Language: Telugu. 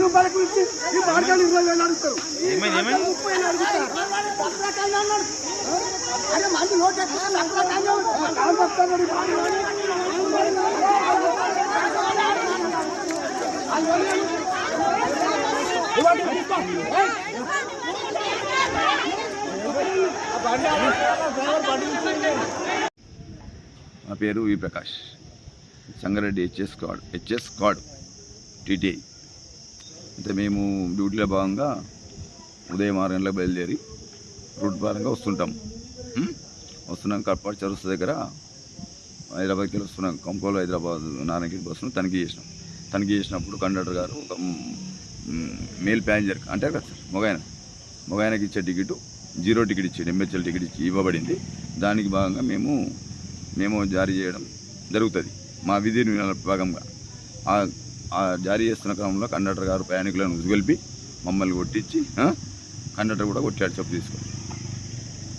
రూపాయలకు ఇచ్చి ఈ మార్గాలు 20,000 అడుగుతారు. నా పేరు V Prakash, Sangareddy HS squad TTI. అంటే మేము డ్యూటీలో భాగంగా ఉదయం 6 గంటలకు బయలుదేరి రూట్ పరంగా వస్తున్నాం. కట్పాటి చరుస్తు దగ్గర హైదరాబాద్కి వెళ్ళి వస్తున్నాం. కంకోలు హైదరాబాద్ నారాయణగిరి బస్సును తనిఖీ చేసినప్పుడు కండక్టర్ గారు ఒక మేల్ ప్యాసింజర్ అంటే కదా సార్ మొగాయనకి ఇచ్చే టికెట్ 0 టికెట్ ఇచ్చి ఎంహెచ్ఎల్ టికెట్ ఇచ్చి ఇవ్వబడింది. దానికి భాగంగా మేము జారీ చేయడం జరుగుతుంది. మా విధి భాగంగా ఆ జారీ చేస్తున్న క్రమంలో కండక్టర్ గారు ప్రయాణికులను ఉసుగొల్పి మమ్మల్ని కొట్టించి కండక్టర్ కూడా కొట్టాడు, చెప్పు తీసుకొని.